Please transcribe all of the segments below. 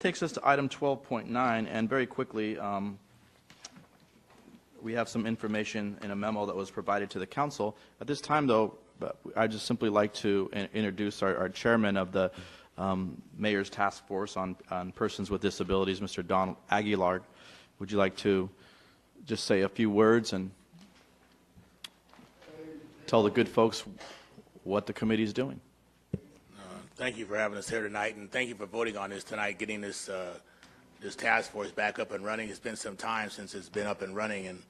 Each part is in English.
Takes us to item 12.9, and very quickly, we have some information in a memo that was provided to the council. At this time, though, I'd just simply like to introduce our chairman of the Mayor's Task Force on Persons with Disabilities, Mr. Don Aguilar. Would you like to just say a few words and tell the good folks what the committee is doing? Thank you for having us here tonight, and thank you for voting on this tonight, getting this this task force back up and running. It's been some time since it's been up and running and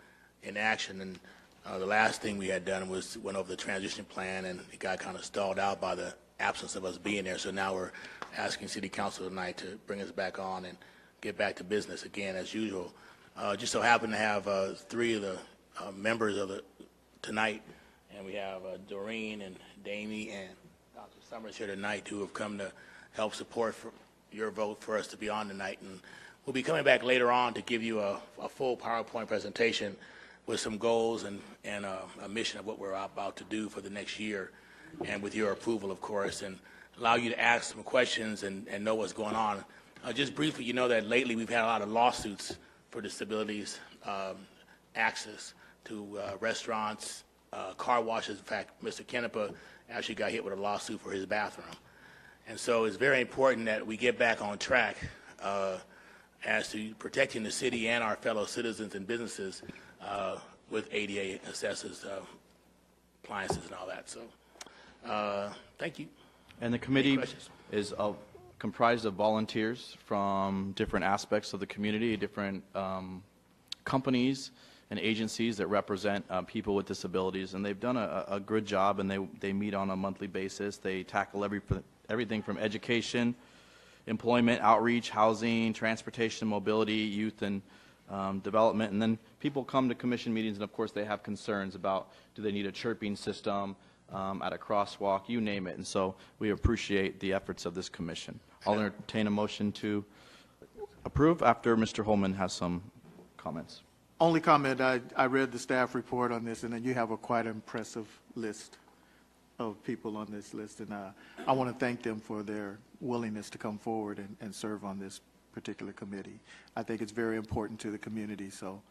in action, and the last thing we had done was went over the transition plan, and it got kind of stalled out by the absence of us being there. So now we're asking City Council tonight to bring us back on and get back to business again as usual. Just so happen to have three of the members of the tonight, and we have Doreen and Damie and Dr. Summers here tonight who have come to help support for your vote for us to be on tonight. And we'll be coming back later on to give you a full PowerPoint presentation with some goals and a mission of what we're about to do for the next year, and with your approval, of course, and allow you to ask some questions and know what's going on. Just briefly, you know that lately we've had a lot of lawsuits for disabilities access to restaurants, car washes. In fact, Mr. Kenepa actually got hit with a lawsuit for his bathroom. And so it's very important that we get back on track as to protecting the city and our fellow citizens and businesses with ADA accesses, appliances and all that. So thank you. And the committee is comprised of volunteers from different aspects of the community, different companies and agencies that represent people with disabilities, and they've done a good job, and they meet on a monthly basis. They tackle everything from education, employment, outreach, housing, transportation, mobility, youth, and development. And then people come to commission meetings, and of course they have concerns about, do they need a chirping system at a crosswalk, you name it. And so we appreciate the efforts of this commission. I'll entertain a motion to approve after Mr. Holman has some comments. Only comment, I read the staff report on this, and then you have a quite impressive list of people on this list, and I want to thank them for their willingness to come forward and serve on this particular committee. I think it's very important to the community, so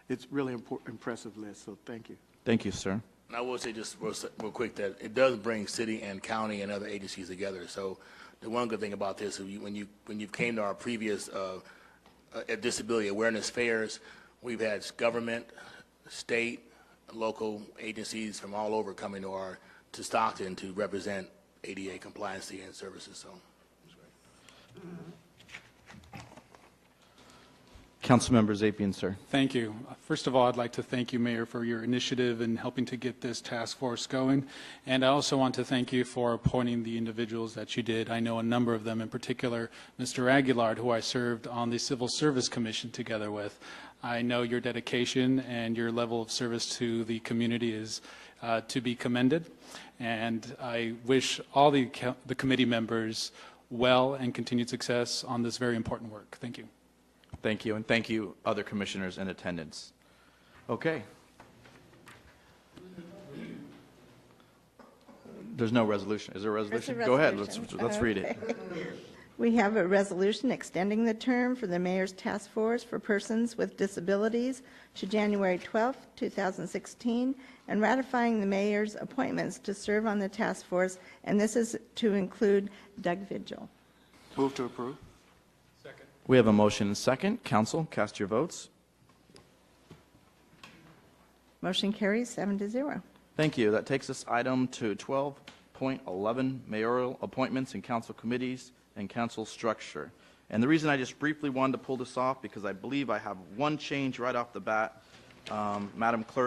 it's really impressive list, so thank you. Thank you, sir. And I will say just real quick that it does bring city and county and other agencies together. So the one good thing about this is when you came to our previous disability awareness fairs, we've had government, state, local agencies from all over coming to Stockton to represent ADA compliancy and services. So, Councilmember Zapian, sir. Thank you. First of all, I'd like to thank you, Mayor, for your initiative in helping to get this task force going. And I also want to thank you for appointing the individuals that you did. I know a number of them, in particular, Mr. Aguilar, who I served on the Civil Service Commission together with. I know your dedication and your level of service to the community is to be commended. And I wish all the committee members well and continued success on this very important work. Thank you. Thank you, and thank you, other commissioners in attendance. Okay. There's no resolution. Is there a resolution? Go ahead. Let's read it. We have a resolution extending the term for the Mayor's Task Force for Persons with Disabilities to January 12, 2016, and ratifying the Mayor's appointments to serve on the task force, and this is to include Doug Vigil. Move to approve. Second. We have a motion and second. Council, cast your votes. Motion carries 7-0. Thank you. That takes us item to 12.11, mayoral appointments in council committees and council structure. And the reason I just briefly wanted to pull this off, because I believe I have one change right off the bat. Madam Clerk.